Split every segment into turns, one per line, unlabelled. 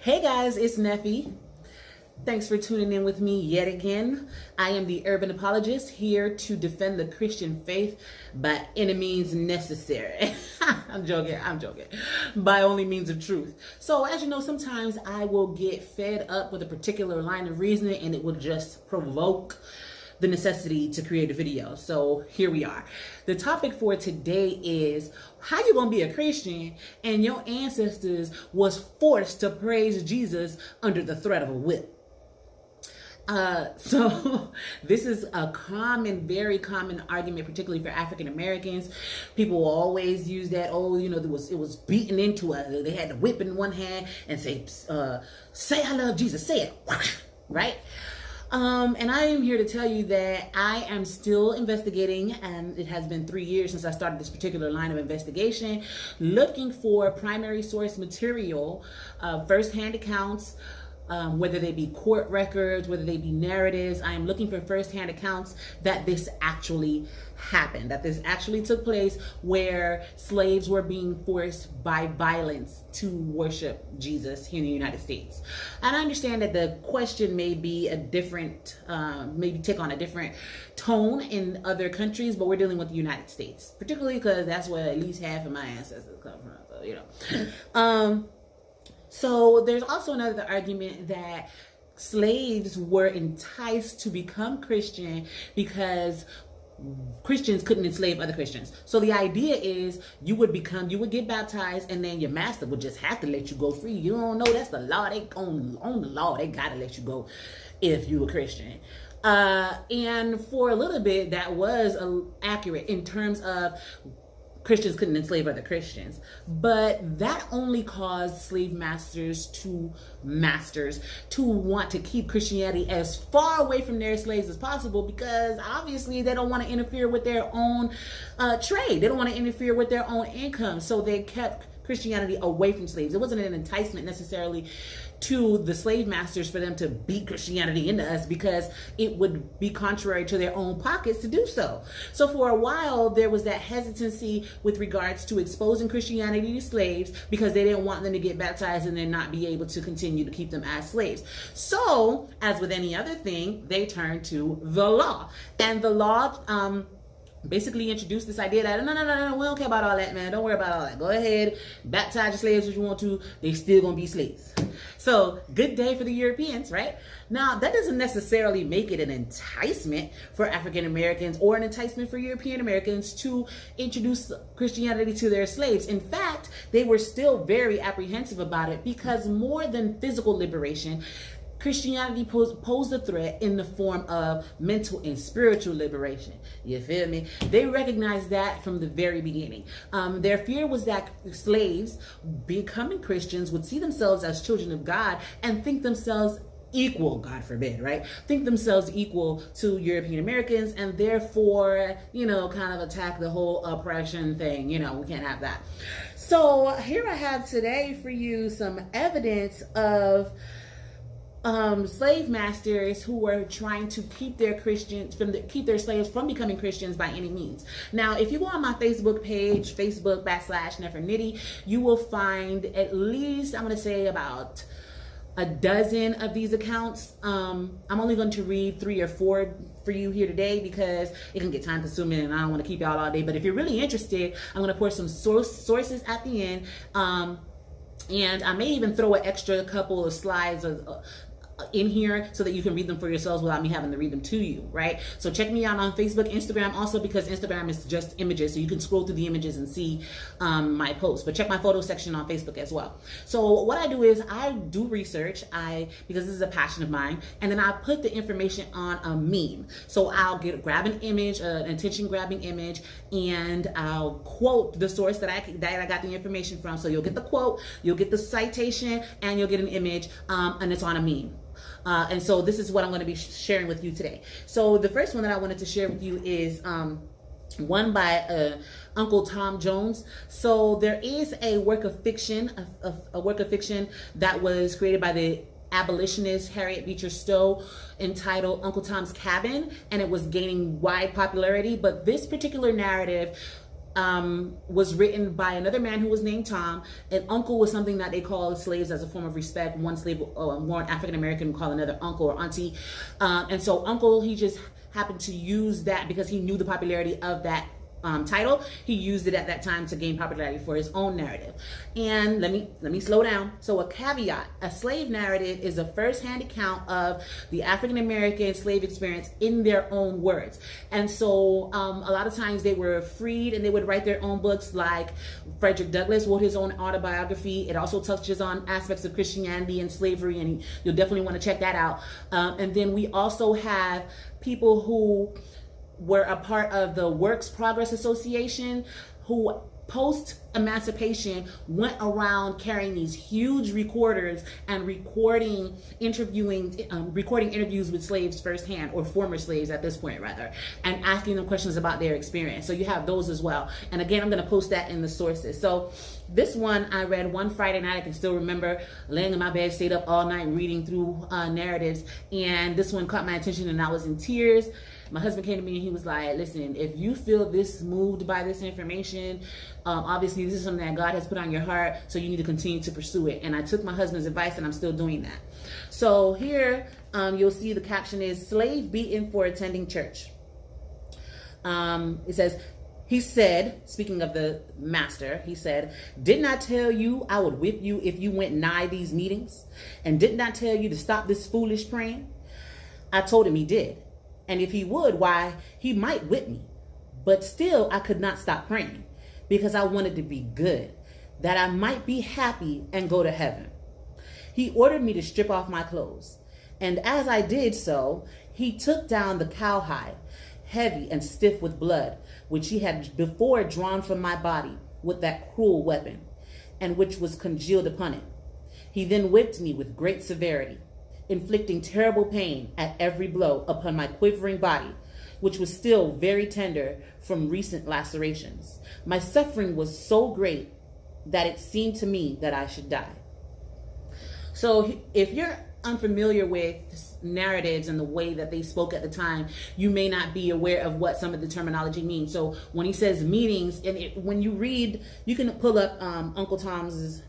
Hey guys, it's Neffy. Thanks for tuning in with me yet again. I am the urban apologist here to defend the Christian faith by any means necessary. I'm joking. By only means of truth. So as you know, sometimes I will get fed up with a particular line of reasoning and it will just provoke the necessity to create a video. So here we are. The topic for today is how you gonna be a Christian and your ancestors was forced to praise Jesus under the threat of a whip. So this is a very common argument, particularly for African Americans. People will always use that, it was beaten into us. They had the whip in one hand and say I love Jesus, say it, right? And I am here to tell you that I am still investigating, and it has been 3 years since I started this particular line of investigation, looking for primary source material, firsthand accounts, whether they be court records, whether they be narratives. I am looking for firsthand accounts that this actually happened, that this actually took place, where slaves were being forced by violence to worship Jesus here in the United States. And I understand that the question may be a different, maybe take on a different tone in other countries, but we're dealing with the United States, particularly because that's where at least half of my ancestors come from. So, So there's also another argument that slaves were enticed to become Christian because Christians couldn't enslave other Christians. So the idea is you would get baptized, and then your master would just have to let you go free. You don't know, that's the law. They on the law, they gotta let you go if you a Christian. And for a little bit, that was accurate in terms of Christians couldn't enslave other Christians, but that only caused slave masters to want to keep Christianity as far away from their slaves as possible, because obviously they don't want to interfere with their own trade. They don't want to interfere with their own income. So they kept Christianity away from slaves. It wasn't an enticement necessarily to the slave masters for them to beat Christianity into us, because it would be contrary to their own pockets to do so. So for a while, there was that hesitancy with regards to exposing Christianity to slaves, because they didn't want them to get baptized and then not be able to continue to keep them as slaves. So, as with any other thing, they turned to the law. And the law basically introduced this idea that no, we don't care about all that, man. Don't worry about all that. Go ahead, baptize your slaves if you want to. They still gonna be slaves. So good day for the Europeans, right? Now that doesn't necessarily make it an enticement for African Americans or an enticement for European Americans to introduce Christianity to their slaves. In fact, they were still very apprehensive about it, because more than physical liberation, Christianity posed a threat in the form of mental and spiritual liberation. You feel me? They recognized that from the very beginning. Their fear was that slaves becoming Christians would see themselves as children of God and think themselves equal, God forbid, right? Think themselves equal to European Americans, and therefore, kind of attack the whole oppression thing. We can't have that. So here I have today for you some evidence of slave masters who were trying to keep their slaves from becoming Christians by any means. Now, if you go on my Facebook page, Facebook.com/Nefertiti, you will find at least, I'm going to say, about a dozen of these accounts. I'm only going to read 3 or 4 for you here today, because it can get time consuming and I don't want to keep y'all all day. But if you're really interested, I'm going to pour some sources at the end. And I may even throw an extra couple of slides in here so that you can read them for yourselves without me having to read them to you, right? So check me out on Facebook, Instagram also, because Instagram is just images, so you can scroll through the images and see my posts. But check my photo section on Facebook as well. So what I do is I do research, because this is a passion of mine, and then I put the information on a meme. So I'll grab an image, an attention-grabbing image, and I'll quote the source that I got the information from. So you'll get the quote, you'll get the citation, and you'll get an image, and it's on a meme. And so this is what I'm going to be sharing with you today. So the first one that I wanted to share with you is one by Uncle Tom Jones. So there is a work of fiction, that was created by the abolitionist Harriet Beecher Stowe, entitled Uncle Tom's Cabin, and it was gaining wide popularity. But this particular narrative was written by another man who was named Tom. An uncle was something that they call slaves as a form of respect. One slave, more African American, would call another uncle or auntie. And so uncle, he just happened to use that because he knew the popularity of that title. He used it at that time to gain popularity for his own narrative. And let me slow down. So a caveat: a slave narrative is a first-hand account of the African American slave experience in their own words. And so a lot of times they were freed and they would write their own books, like Frederick Douglass wrote his own autobiography. It also touches on aspects of Christianity and slavery, and you'll definitely want to check that out. And then we also have people who were a part of the Works Progress Association, who post-emancipation went around carrying these huge recorders and recording interviews with slaves firsthand, or former slaves at this point rather, and asking them questions about their experience. So you have those as well. And again, I'm going to post that in the sources. So this one I read one Friday night. I can still remember laying in my bed, stayed up all night reading through narratives, and this one caught my attention and I was in tears. My husband came to me and he was like, listen, if you feel this moved by this information, obviously this is something that God has put on your heart, so you need to continue to pursue it. And I took my husband's advice and I'm still doing that. So here you'll see the caption is "Slave Beaten for Attending Church." It says, he said, speaking of the master, he said, "Didn't I tell you I would whip you if you went nigh these meetings? And didn't I tell you to stop this foolish praying?" I told him he did. And if he would, why, he might whip me. But still, I could not stop praying because I wanted to be good, that I might be happy and go to heaven. He ordered me to strip off my clothes. And as I did so, he took down the cowhide, heavy and stiff with blood, which he had before drawn from my body with that cruel weapon, and which was congealed upon it. He then whipped me with great severity, inflicting terrible pain at every blow upon my quivering body, which was still very tender from recent lacerations. My suffering was so great that it seemed to me that I should die. So if you're unfamiliar with narratives and the way that they spoke at the time, you may not be aware of what some of the terminology means. So when he says meetings, and when you read, you can pull up Uncle Tom's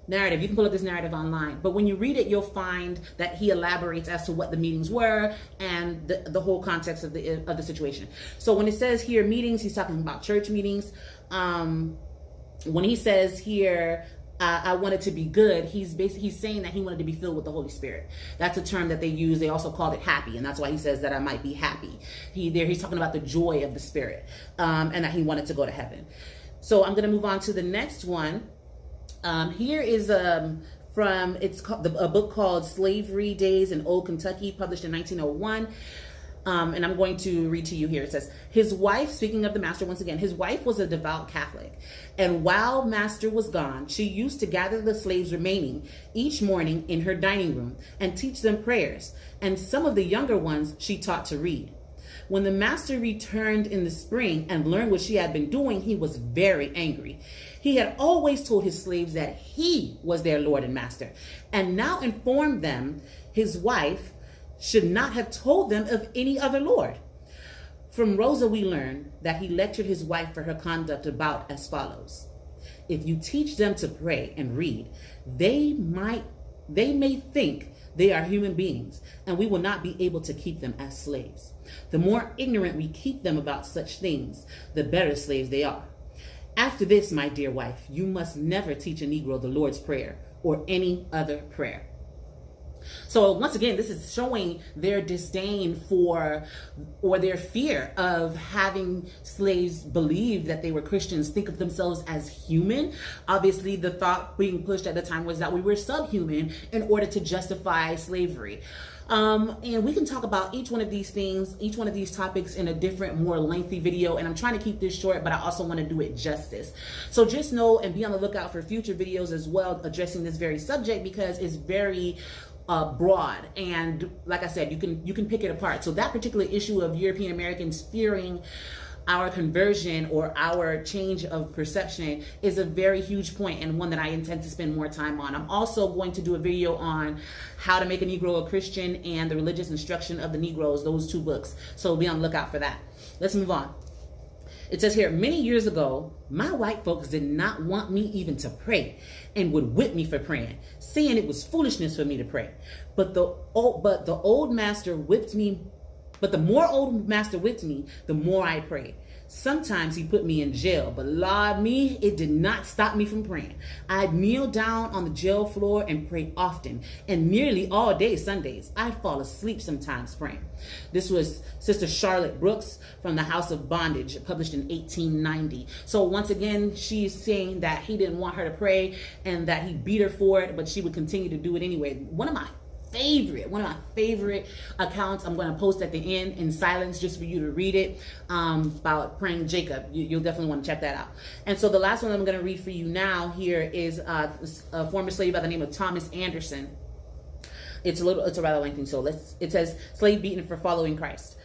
narrative. You can pull up this narrative online, but when you read it, you'll find that he elaborates as to what the meetings were and the whole context of the situation. So when it says here meetings, he's talking about church meetings. When he says here, I wanted to be good, he's saying that he wanted to be filled with the Holy Spirit. That's a term that they use. They also called it happy, and that's why he says that I might be happy. He's talking about the joy of the Spirit, and that he wanted to go to heaven. So I'm going to move on to the next one. Here is it's called a book called Slavery Days in Old Kentucky, published in 1901. And I'm going to read to you here. It says, his wife, speaking of the master once again, his wife was a devout Catholic. And while master was gone, she used to gather the slaves remaining each morning in her dining room and teach them prayers. And some of the younger ones she taught to read. When the master returned in the spring and learned what she had been doing, he was very angry. He had always told his slaves that he was their Lord and master, and now informed them his wife should not have told them of any other Lord. From Rosa, we learn that he lectured his wife for her conduct about as follows: if you teach them to pray and read, they may think they are human beings, and we will not be able to keep them as slaves. The more ignorant we keep them about such things, the better slaves they are. After this, my dear wife, you must never teach a Negro the Lord's Prayer or any other prayer. So once again, this is showing their disdain for, or their fear of having slaves believe that they were Christians, think of themselves as human. Obviously, the thought being pushed at the time was that we were subhuman in order to justify slavery. And we can talk about each one of these things, each one of these topics in a different, more lengthy video. And I'm trying to keep this short, but I also want to do it justice. So just know and be on the lookout for future videos as well addressing this very subject, because it's very broad, and like I said, you can pick it apart. So that particular issue of European Americans fearing our conversion or our change of perception is a very huge point, and one that I intend to spend more time on. I'm also going to do a video on How to Make a Negro a Christian and The Religious Instruction of the Negroes, those two books. So be on the lookout for that. Let's move on. It says here, many years ago, my white folks did not want me even to pray and would whip me for praying, saying it was foolishness for me to pray. But the old master whipped me. But the more old master whipped me, the more I prayed. Sometimes he put me in jail, but Lord me, it did not stop me from praying. I'd kneel down on the jail floor and pray often, and nearly all day Sundays. I'd fall asleep sometimes praying. This was Sister Charlotte Brooks from the House of Bondage, published in 1890. So once again, she's saying that he didn't want her to pray and that he beat her for it, but she would continue to do it anyway. One of my favorite accounts I'm going to post at the end in silence just for you to read it, about praying Jacob. You'll definitely want to check that out. And so the last one I'm going to read for you now here is a former slave by the name of Thomas Anderson. It's a rather lengthy, so it says, slave beaten for following Christ.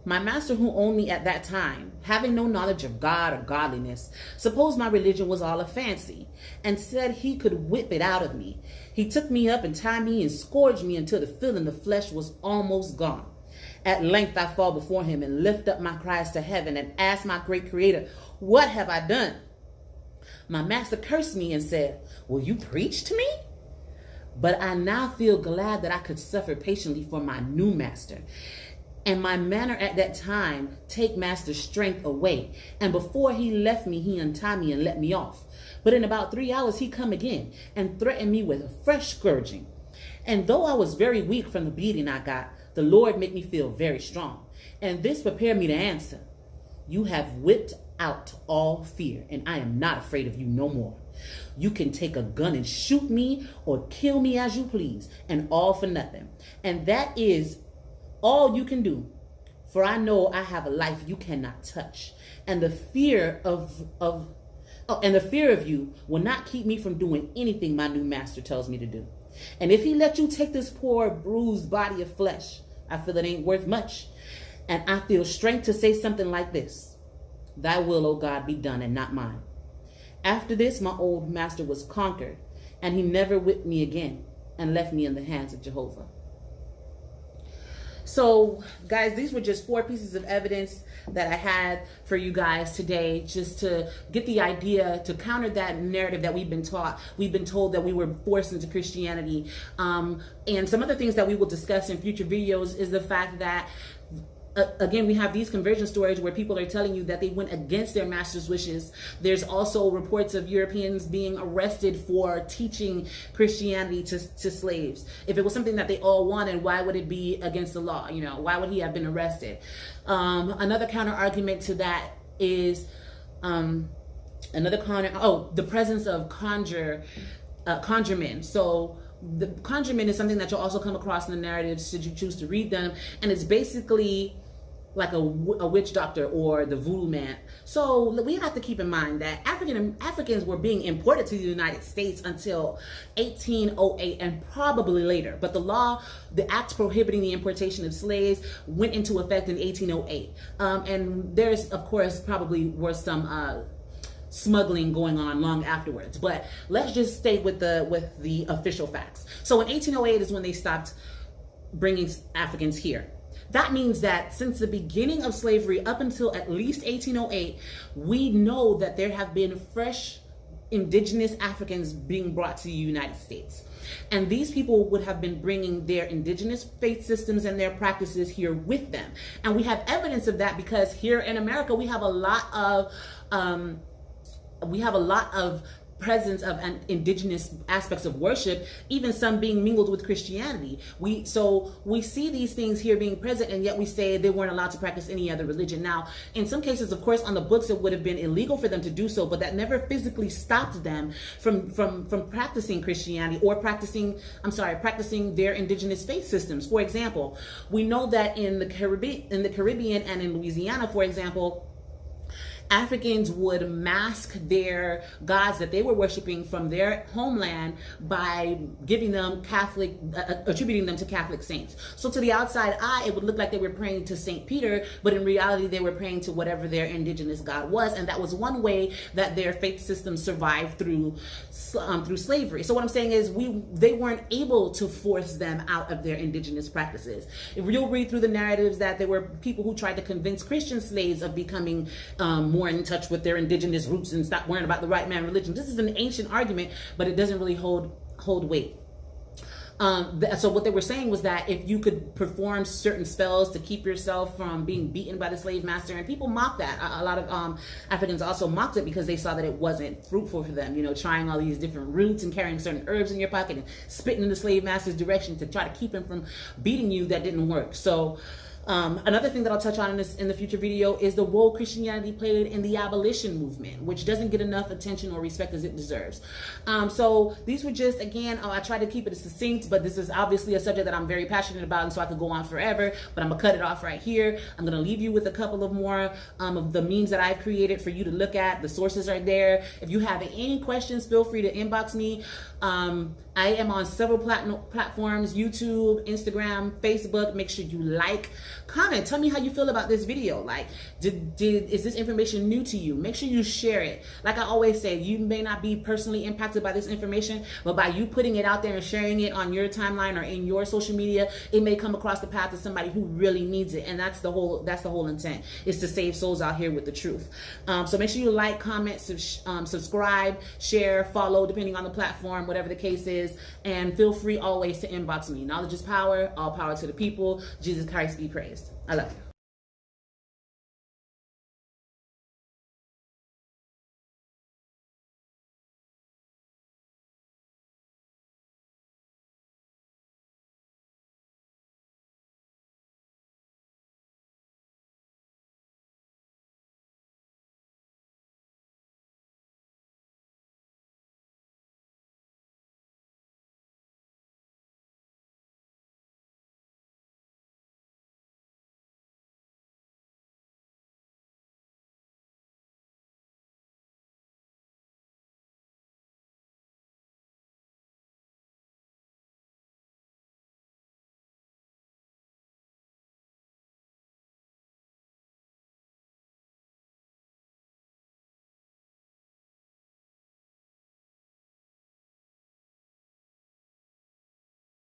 My master, who owned me at that time, having no knowledge of God or godliness, supposed my religion was all a fancy, and said he could whip it out of me. He took me up and tied me and scourged me until the feeling of flesh was almost gone. At length I fall before him and lift up my cries to heaven and ask my great Creator, what have I done? My master cursed me and said, will you preach to me? But I now feel glad that I could suffer patiently for my new master. And my manner at that time take master's strength away. And before he left me, he untied me and let me off. But in about 3 hours, he come again and threatened me with a fresh scourging. And though I was very weak from the beating I got, the Lord made me feel very strong. And this prepared me to answer, you have whipped out all fear, and I am not afraid of you no more. You can take a gun and shoot me or kill me as you please, and all for nothing. And that is all you can do, for I know I have a life you cannot touch, and the fear of you will not keep me from doing anything my new master tells me to do. And if he let you take this poor bruised body of flesh, I feel it ain't worth much, and I feel strength to say something like this: thy will, O God, be done and not mine. After this, my old master was conquered, and he never whipped me again and left me in the hands of Jehovah. So, guys, these were just 4 pieces of evidence that I had for you guys today, just to get the idea, to counter that narrative that we've been taught. We've been told that we were forced into Christianity. And some other things that we will discuss in future videos is the fact that, again, we have these conversion stories where people are telling you that they went against their master's wishes. There's also reports of Europeans being arrested for teaching Christianity to slaves. If it was something that they all wanted, why would it be against the law? You know, why would he have been arrested? Another counter argument to that is the presence of conjurmen. So the conjurmen is something that you'll also come across in the narratives should you choose to read them, and it's basically like a witch doctor or the voodoo man. So we have to keep in mind that Africans were being imported to the United States until 1808 and probably later. But the act prohibiting the importation of slaves went into effect in 1808. And there's, of course, probably were some smuggling going on long afterwards. But let's just stay with the official facts. So in 1808 is when they stopped bringing Africans here. That means that since the beginning of slavery up until at least 1808, we know that there have been fresh indigenous Africans being brought to the United States. And these people would have been bringing their indigenous faith systems and their practices here with them. And we have evidence of that because here in America, we have a lot of presence of indigenous aspects of worship, even some being mingled with Christianity. So we see these things here being present, and yet we say they weren't allowed to practice any other religion. Now, in some cases, of course, on the books, it would have been illegal for them to do so, but that never physically stopped them from practicing Christianity or practicing their indigenous faith systems. For example, we know that in the Caribbean and in Louisiana, for example, Africans would mask their gods that they were worshiping from their homeland by giving them attributing them to Catholic saints. So to the outside eye, it would look like they were praying to Saint Peter, but in reality, they were praying to whatever their indigenous god was, and that was one way that their faith system survived through slavery. So what I'm saying is, they weren't able to force them out of their indigenous practices. If you'll read through the narratives, that there were people who tried to convince Christian slaves of becoming more more in touch with their indigenous roots and stop worrying about the white man religion. This is an ancient argument, but it doesn't really hold weight. So what they were saying was that if you could perform certain spells to keep yourself from being beaten by the slave master, and people mock that. A lot of Africans also mocked it because they saw that it wasn't fruitful for them. You know, trying all these different roots and carrying certain herbs in your pocket and spitting in the slave master's direction to try to keep him from beating you, that didn't work. So another thing that I'll touch on in the future video is the role Christianity played in the abolition movement, which doesn't get enough attention or respect as it deserves. So these were just, again, I tried to keep it succinct, but this is obviously a subject that I'm very passionate about, and so I could go on forever, but I'm gonna cut it off right here. I'm gonna leave you with a couple of more of the memes that I've created for you to look at. The sources are there. If you have any questions, feel free to inbox me. I am on several platforms: YouTube, Instagram, Facebook. Make sure you like, comment, tell me how you feel about this video. Like, is this information new to you? Make sure you share it. Like I always say, you may not be personally impacted by this information, but by you putting it out there and sharing it on your timeline or in your social media, it may come across the path of somebody who really needs it. And that's the whole intent, is to save souls out here with the truth. So make sure you like, comment, subscribe, share, follow, depending on the platform, whatever the case is. And feel free always to inbox me. Knowledge is power. All power to the people. Jesus Christ be praised. I love you.